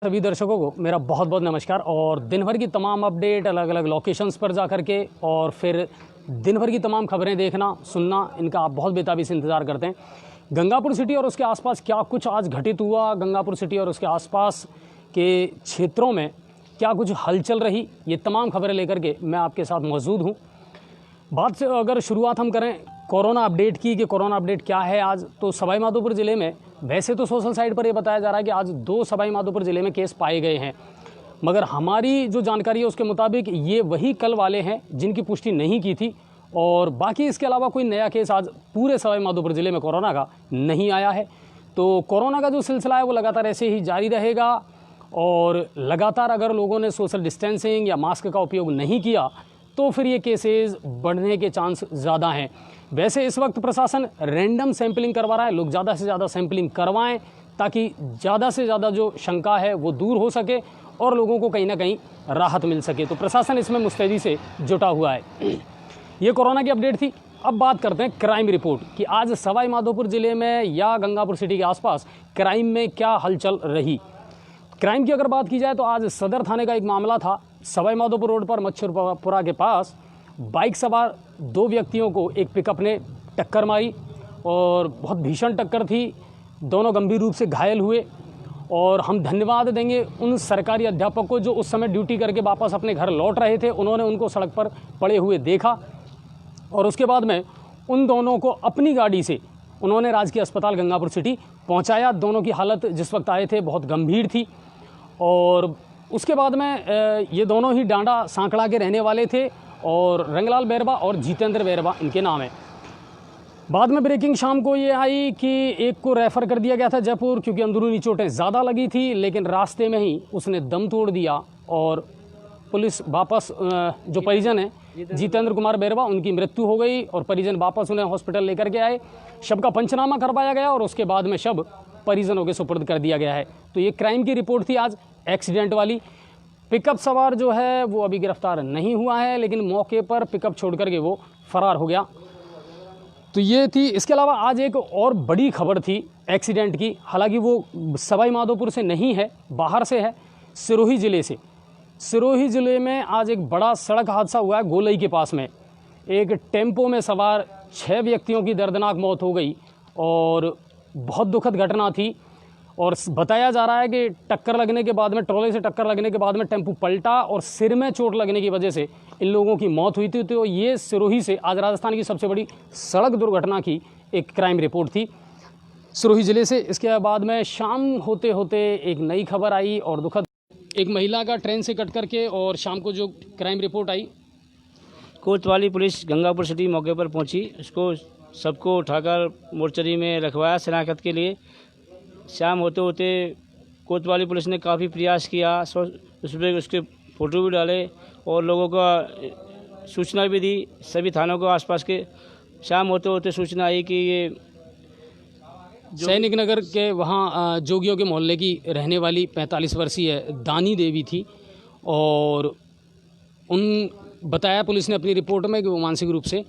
सभी दर्शकों को मेरा बहुत बहुत नमस्कार। और दिन भर की तमाम अपडेट अलग अलग लोकेशंस पर जा कर के और फिर दिन भर की तमाम खबरें देखना सुनना, इनका आप बहुत बेताबी से इंतज़ार करते हैं। गंगापुर सिटी और उसके आसपास क्या कुछ आज घटित हुआ, गंगापुर सिटी और उसके आसपास के क्षेत्रों में क्या कुछ हलचल रही, ये तमाम खबरें लेकर के मैं आपके साथ मौजूद हूँ। बात से अगर शुरुआत हम करें कोरोना अपडेट की कि कोरोना अपडेट क्या है आज, तो सवाई माधोपुर ज़िले में वैसे तो सोशल साइट पर ये बताया जा रहा है कि आज 2 सवाई माधोपुर ज़िले में केस पाए गए हैं, मगर हमारी जो जानकारी है उसके मुताबिक ये वही कल वाले हैं जिनकी पुष्टि नहीं की थी, और बाकी इसके अलावा कोई नया केस आज पूरे सवाई माधोपुर ज़िले में कोरोना का नहीं आया है। तो कोरोना का जो सिलसिला है वो लगातार ऐसे ही जारी रहेगा, और लगातार अगर लोगों ने सोशल डिस्टेंसिंग या मास्क का उपयोग नहीं किया तो फिर ये केसेस बढ़ने के चांस ज़्यादा हैं। वैसे इस वक्त प्रशासन रैंडम सैंपलिंग करवा रहा है, लोग ज़्यादा से ज़्यादा सैंपलिंग करवाएं ताकि ज़्यादा से ज़्यादा जो शंका है वो दूर हो सके और लोगों को कहीं ना कहीं राहत मिल सके। तो प्रशासन इसमें मुस्तैदी से जुटा हुआ है। ये कोरोना की अपडेट थी। अब बात करते हैं क्राइम रिपोर्ट कि आज सवाई माधोपुर ज़िले में या गंगापुर सिटी के आसपास क्राइम में क्या हलचल रही। क्राइम की अगर बात की जाए तो आज सदर थाने का एक मामला था। सवाई माधोपुर रोड पर मच्छरपुरा के पास बाइक सवार 2 व्यक्तियों को एक पिकअप ने टक्कर मारी और बहुत भीषण टक्कर थी। दोनों गंभीर रूप से घायल हुए, और हम धन्यवाद देंगे उन सरकारी अध्यापक को जो उस समय ड्यूटी करके वापस अपने घर लौट रहे थे। उन्होंने उनको सड़क पर पड़े हुए देखा और उसके बाद में उन दोनों को अपनी गाड़ी से उन्होंने राजकीय अस्पताल गंगापुर सिटी पहुंचाया। दोनों की हालत जिस वक्त आए थे बहुत गंभीर थी, और उसके बाद में ये दोनों ही डांडा सांकड़ा के रहने वाले थे, और रंगलाल बैरवा और जितेंद्र बैरवा इनके नाम है। बाद में ब्रेकिंग शाम को ये आई कि एक को रेफ़र कर दिया गया था जयपुर, क्योंकि अंदरूनी चोटें ज़्यादा लगी थी, लेकिन रास्ते में ही उसने दम तोड़ दिया और पुलिस वापस जो परिजन है जितेंद्र कुमार बैरवा, उनकी मृत्यु हो गई और परिजन वापस उन्हें हॉस्पिटल लेकर के आए। शव का पंचनामा करवाया गया और उसके बाद में शव परिजनों के सुपुर्द कर दिया गया है। तो ये क्राइम की रिपोर्ट थी आज एक्सीडेंट वाली। पिकअप सवार जो है वो अभी गिरफ्तार नहीं हुआ है, लेकिन मौके पर पिकअप छोड़ करके वो फरार हो गया। तो ये थी। इसके अलावा आज एक और बड़ी खबर थी एक्सीडेंट की, हालांकि वो सवाई माधोपुर से नहीं है, बाहर से है, सिरोही ज़िले से। सिरोही ज़िले में आज एक बड़ा सड़क हादसा हुआ है गोलई के पास में। एक टेम्पो में सवार 6 व्यक्तियों की दर्दनाक मौत हो गई और बहुत दुखद घटना थी। और बताया जा रहा है कि टक्कर लगने के बाद में, ट्रॉले से टक्कर लगने के बाद में टेम्पो पलटा और सिर में चोट लगने की वजह से इन लोगों की मौत हुई थी। तो ये सिरोही से आज राजस्थान की सबसे बड़ी सड़क दुर्घटना की एक क्राइम रिपोर्ट थी सिरोही ज़िले से। इसके बाद में शाम होते होते एक नई खबर आई और दुखद, एक महिला का ट्रेन से कट करके और शाम को जो क्राइम रिपोर्ट आई। कोतवाली पुलिस गंगापुर सिटी मौके पर पहुंची, उसको सबको उठाकर मोर्चरी में रखवाया शनाख्त के लिए। शाम होते होते कोतवाली पुलिस ने काफ़ी प्रयास किया, उसमें उसके फ़ोटो भी डाले और लोगों का सूचना भी दी सभी थानों को आसपास के। शाम होते होते सूचना आई कि ये सैनिक नगर के वहाँ जोगियों के मोहल्ले की रहने वाली 45 वर्षीय दानी देवी थी, और उन बताया पुलिस ने अपनी रिपोर्ट में कि वो मानसिक रूप से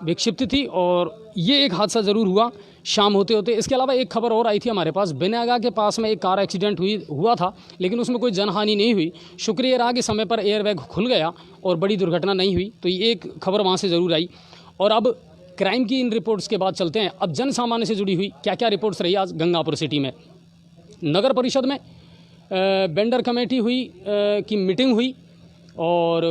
विक्षिप्त थी, और ये एक हादसा ज़रूर हुआ शाम होते होते। इसके अलावा एक खबर और आई थी हमारे पास, बेनागा के पास में एक कार एक्सीडेंट हुआ था, लेकिन उसमें कोई जनहानि नहीं हुई। शुक्रिया रहा कि समय पर एयरबैग खुल गया और बड़ी दुर्घटना नहीं हुई। तो ये एक खबर वहाँ से ज़रूर आई। और अब क्राइम की इन रिपोर्ट्स के बाद चलते हैं अब जन सामान्य से जुड़ी हुई क्या क्या रिपोर्ट्स रही आज गंगापुर सिटी में। नगर परिषद में वेंडर कमेटी की मीटिंग हुई, और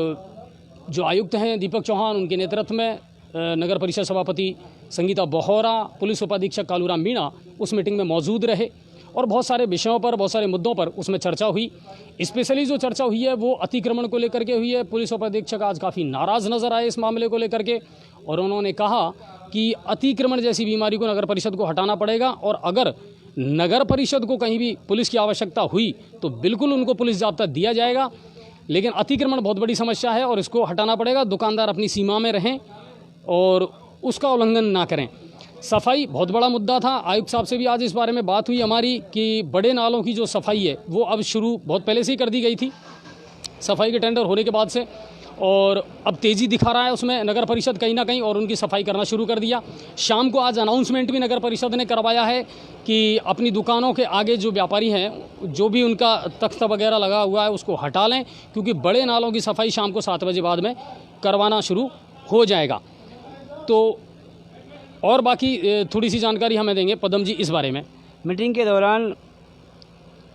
जो आयुक्त हैं दीपक चौहान, उनके नेतृत्व में नगर परिषद सभापति संगीता बोहरा, पुलिस उपाधीक्षक कालूराम मीणा उस मीटिंग में मौजूद रहे, और बहुत सारे विषयों पर, बहुत सारे मुद्दों पर उसमें चर्चा हुई। स्पेशली जो चर्चा हुई है वो अतिक्रमण को लेकर के हुई है। पुलिस उपाधीक्षक आज काफ़ी नाराज़ नज़र आए इस मामले को लेकर के, और उन्होंने कहा कि अतिक्रमण जैसी बीमारी को नगर परिषद को हटाना पड़ेगा, और अगर नगर परिषद को कहीं भी पुलिस की आवश्यकता हुई तो बिल्कुल उनको पुलिस जाब्ता दिया जाएगा, लेकिन अतिक्रमण बहुत बड़ी समस्या है और इसको हटाना पड़ेगा। दुकानदार अपनी सीमा में रहें और उसका उल्लंघन ना करें। सफाई बहुत बड़ा मुद्दा था। आयुक्त साहब से भी आज इस बारे में बात हुई हमारी कि बड़े नालों की जो सफाई है वो अब शुरू बहुत पहले से ही कर दी गई थी सफाई के टेंडर होने के बाद से, और अब तेज़ी दिखा रहा है उसमें नगर परिषद कहीं ना कहीं, और उनकी सफाई करना शुरू कर दिया। शाम को आज अनाउंसमेंट भी नगर परिषद ने करवाया है कि अपनी दुकानों के आगे जो व्यापारी हैं, जो भी उनका तख्ता वगैरह लगा हुआ है उसको हटा लें, क्योंकि बड़े नालों की सफाई शाम को 7 बजे बाद में करवाना शुरू हो जाएगा। तो और बाकी थोड़ी सी जानकारी हमें देंगे पदम जी इस बारे में। मीटिंग के दौरान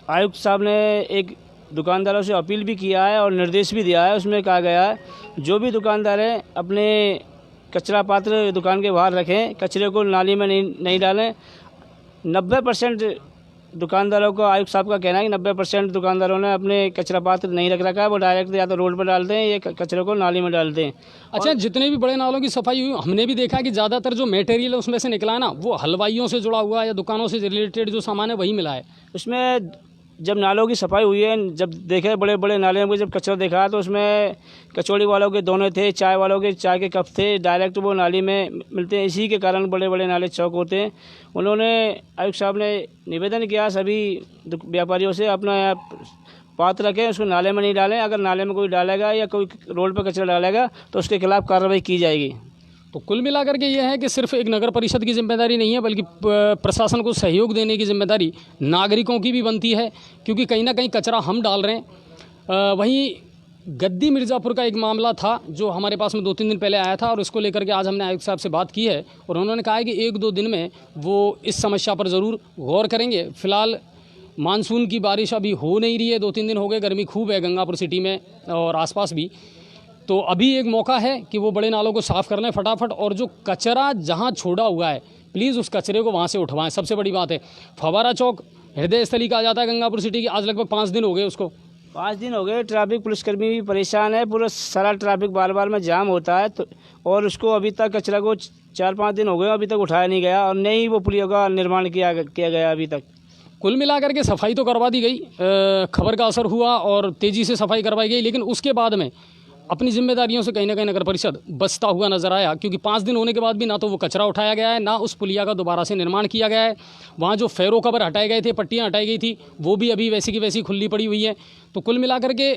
आयुक्त साहब ने एक दुकानदारों से अपील भी किया है और निर्देश भी दिया है। उसमें कहा गया है जो भी दुकानदार हैं अपने कचरा पात्र दुकान के बाहर रखें, कचरे को नाली में नहीं डालें। 90% दुकानदारों को, आयुक्त साहब का कहना है कि 90% दुकानदारों ने अपने कचरा पात्र नहीं रख रखा है, वो डायरेक्ट या तो रोड पर डालते हैं या कचरे को नाली में डालते हैं। अच्छा, जितने भी बड़े नालों की सफाई हुई हमने भी देखा कि ज़्यादातर जो मटेरियल है उसमें से निकला है ना, वो हलवाइयों से जुड़ा हुआ है या दुकानों से रिलेटेड जो सामान है वही मिला है उसमें। जब नालों की सफाई हुई है, जब देखे बड़े बड़े नाले में जब कचरा देखा तो उसमें कचौड़ी वालों के दोने थे, चाय वालों के चाय के कप थे, डायरेक्ट वो नाली में मिलते हैं। इसी के कारण बड़े बड़े नाले चौक होते हैं। उन्होंने, आयुक्त साहब ने निवेदन किया सभी व्यापारियों से अपना पात्र रखें, उसको नाले में नहीं डालें। अगर नाले में कोई डालेगा या कोई रोड पर कचरा डालेगा तो उसके खिलाफ कार्रवाई की जाएगी। तो कुल मिलाकर के ये है कि सिर्फ एक नगर परिषद की जिम्मेदारी नहीं है, बल्कि प्रशासन को सहयोग देने की जिम्मेदारी नागरिकों की भी बनती है, क्योंकि कहीं ना कहीं कचरा हम डाल रहे हैं। वहीं गद्दी मिर्ज़ापुर का एक मामला था जो हमारे पास में 2-3 दिन पहले आया था, और इसको लेकर के आज हमने आयुक्त साहब से बात की है और उन्होंने कहा है कि 1-2 दिन में वो इस समस्या पर ज़रूर गौर करेंगे। फ़िलहाल मानसून की बारिश अभी हो नहीं रही है, 2-3 दिन हो गए, गर्मी खूब है गंगापुर सिटी में और आसपास भी। तो अभी एक मौका है कि वो बड़े नालों को साफ़ कर लें फटाफट, और जो कचरा जहाँ छोड़ा हुआ है प्लीज़ उस कचरे को वहाँ से उठवाएं। सबसे बड़ी बात है, फव्वारा चौक हृदय स्थली कहा जाता है गंगापुर सिटी की, आज लगभग 5 दिन हो गए उसको। 5 दिन हो गए, ट्रैफिक पुलिसकर्मी भी परेशान है, पूरा सारा ट्रैफिक बार बार में जाम होता है। तो और उसको अभी तक कचरा को 4-5 दिन हो गए, अभी तक उठाया नहीं गया और नहीं वो पुलियों का निर्माण किया गया अभी तक। कुल मिलाकर के सफाई तो करवा दी गई, खबर का असर हुआ और तेज़ी से सफाई करवाई गई, लेकिन उसके बाद में अपनी जिम्मेदारियों से कहीं ना कहीं नगर परिषद बचता हुआ नजर आया, क्योंकि 5 दिन होने के बाद भी ना तो वो कचरा उठाया गया है, ना उस पुलिया का दोबारा से निर्माण किया गया है। वहाँ जो फेरो कवर हटाए गए थे, पट्टियाँ हटाई गई थी, वो भी अभी वैसी की वैसी खुली पड़ी हुई है। तो कुल मिलाकर के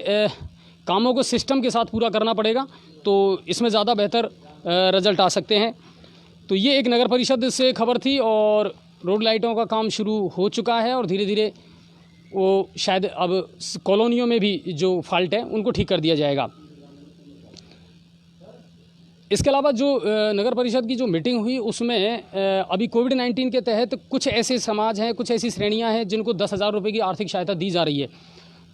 कामों को सिस्टम के साथ पूरा करना पड़ेगा, तो इसमें ज़्यादा बेहतर रिजल्ट आ सकते हैं। तो ये एक नगर परिषद से खबर थी, और रोड लाइटों का काम शुरू हो चुका है और धीरे धीरे वो शायद अब कॉलोनियों में भी जो फॉल्ट है उनको ठीक कर दिया जाएगा। इसके अलावा जो नगर परिषद की जो मीटिंग हुई उसमें अभी कोविड-19 के तहत कुछ ऐसे समाज हैं, कुछ ऐसी श्रेणियां हैं जिनको 10,000 रुपये की आर्थिक सहायता दी जा रही है।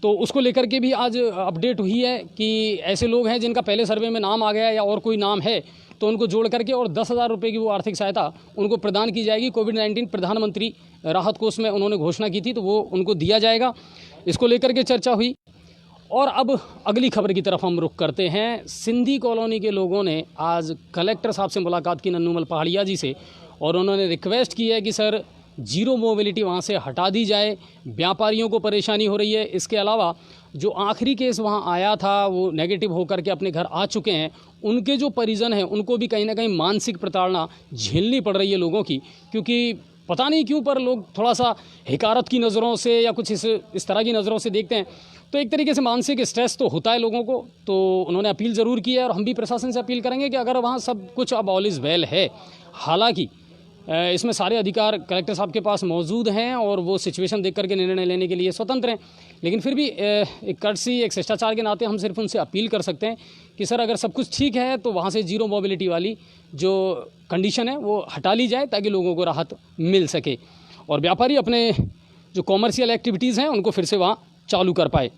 तो उसको लेकर के भी आज अपडेट हुई है कि ऐसे लोग हैं जिनका पहले सर्वे में नाम आ गया या और कोई नाम है, तो उनको जोड़ करके और 10,000 रुपये की वो आर्थिक सहायता उनको प्रदान की जाएगी। कोविड-19 प्रधानमंत्री राहत कोष में उन्होंने घोषणा की थी, तो वो उनको दिया जाएगा। इसको लेकर के चर्चा हुई। और अब अगली खबर की तरफ हम रुख करते हैं। सिंधी कॉलोनी के लोगों ने आज कलेक्टर साहब से मुलाकात की, नन्नूमल पहाड़िया जी से, और उन्होंने रिक्वेस्ट की है कि सर जीरो मोबिलिटी वहाँ से हटा दी जाए, व्यापारियों को परेशानी हो रही है। इसके अलावा जो आखिरी केस वहाँ आया था वो नेगेटिव होकर के अपने घर आ चुके हैं, उनके जो परिजन हैं उनको भी कहीं ना कहीं मानसिक प्रताड़ना झेलनी पड़ रही है लोगों की, क्योंकि पता नहीं क्यों पर लोग थोड़ा सा हिकारत की नज़रों से या कुछ इस तरह की नज़रों से देखते हैं। तो एक तरीके से मानसिक स्ट्रेस तो होता है लोगों को। तो उन्होंने अपील ज़रूर की है और हम भी प्रशासन से अपील करेंगे कि अगर वहाँ सब कुछ अब ऑल इज़ वेल है, हालांकि इसमें सारे अधिकार कलेक्टर साहब के पास मौजूद हैं और वो सिचुएशन देख करके निर्णय लेने के लिए स्वतंत्र हैं, लेकिन फिर भी एक कर्टसी, एक शिष्टाचार के नाते हम सिर्फ उनसे अपील कर सकते हैं कि सर अगर सब कुछ ठीक है तो वहाँ से जीरो मोबिलिटी वाली जो कंडीशन है वो हटा ली जाए, ताकि लोगों को राहत मिल सके और व्यापारी अपने जो कॉमर्शियल एक्टिविटीज़ हैं उनको फिर से वहाँ चालू कर पाए।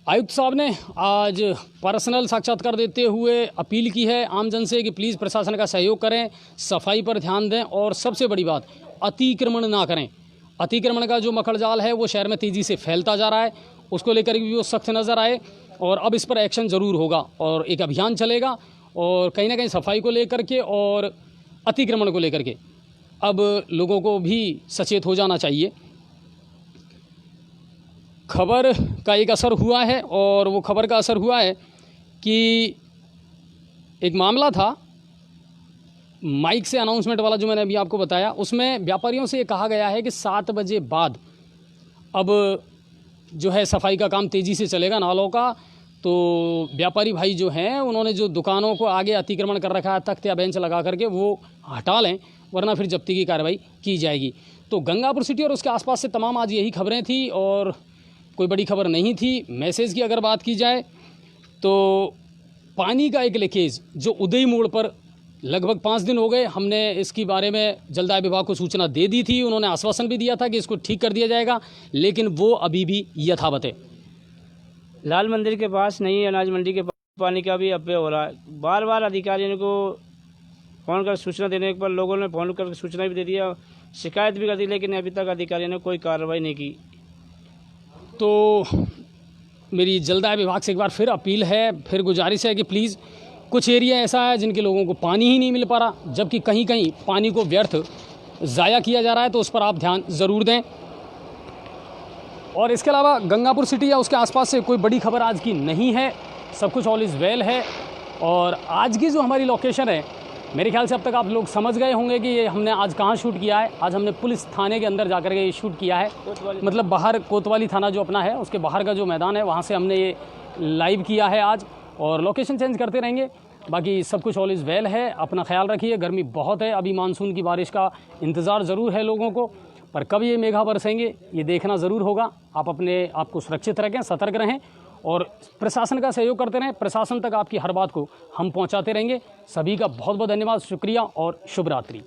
आयुक्त साहब ने आज पर्सनल साक्षात्कार देते हुए अपील की है आमजन से कि प्लीज़ प्रशासन का सहयोग करें, सफाई पर ध्यान दें और सबसे बड़ी बात अतिक्रमण ना करें। अतिक्रमण का जो मकड़जाल है वो शहर में तेज़ी से फैलता जा रहा है, उसको लेकर भी वो सख्त नज़र आए और अब इस पर एक्शन ज़रूर होगा और एक अभियान चलेगा और कहीं ना कहीं सफाई को लेकर के और अतिक्रमण को लेकर के अब लोगों को भी सचेत हो जाना चाहिए। खबर का एक असर हुआ है और वो खबर का असर हुआ है कि एक मामला था माइक से अनाउंसमेंट वाला जो मैंने अभी आपको बताया, उसमें व्यापारियों से ये कहा गया है कि 7 बजे बाद अब जो है सफाई का काम तेज़ी से चलेगा नालों का, तो व्यापारी भाई जो हैं उन्होंने जो दुकानों को आगे अतिक्रमण कर रखा है तख्त या बेंच लगा करके वो हटा लें, वरना फिर जब्ती की कार्रवाई की जाएगी। तो गंगापुर सिटी और उसके आसपास से तमाम आज यही खबरें थी और कोई बड़ी खबर नहीं थी। मैसेज की अगर बात की जाए तो पानी का एक लीकेज जो उदय मोड़ पर लगभग 5 दिन हो गए, हमने इसके बारे में जलदाय विभाग को सूचना दे दी थी। उन्होंने आश्वासन भी दिया था कि इसको ठीक कर दिया जाएगा, लेकिन वो अभी भी यथावत है। लाल मंदिर के पास नई अनाज मंडी के पानी का भी अपव्यय हो रहा है। बार बार अधिकारियों को फ़ोन कर सूचना देने पर लोगों ने फ़ोन करके सूचना भी दे दिया, शिकायत भी कर दी, लेकिन अभी तक अधिकारियों ने कोई कार्रवाई नहीं की। तो मेरी जलदाय विभाग से एक बार फिर अपील है, फिर गुजारिश है कि प्लीज़, कुछ एरिया ऐसा है जिनके लोगों को पानी ही नहीं मिल पा रहा, जबकि कहीं कहीं पानी को व्यर्थ ज़ाया किया जा रहा है, तो उस पर आप ध्यान ज़रूर दें। और इसके अलावा गंगापुर सिटी या उसके आसपास से कोई बड़ी खबर आज की नहीं है, सब कुछ ऑल इज़ वेल है। और आज की जो हमारी लोकेशन है, मेरे ख्याल से अब तक आप लोग समझ गए होंगे कि ये हमने आज कहाँ शूट किया है। आज हमने पुलिस थाने के अंदर जाकर के ये शूट किया है, मतलब बाहर कोतवाली थाना जो अपना है उसके बाहर का जो मैदान है वहाँ से हमने ये लाइव किया है आज, और लोकेशन चेंज करते रहेंगे। बाकी सब कुछ ऑल इज़ वेल है। अपना ख्याल रखिए, गर्मी बहुत है, अभी मानसून की बारिश का इंतज़ार ज़रूर है लोगों को, पर कब ये मेघा बरसेंगे ये देखना ज़रूर होगा। आप अपने आप को सुरक्षित रखें, सतर्क रहें और प्रशासन का सहयोग करते रहें। प्रशासन तक आपकी हर बात को हम पहुंचाते रहेंगे। सभी का बहुत बहुत धन्यवाद, शुक्रिया और शुभ रात्रि।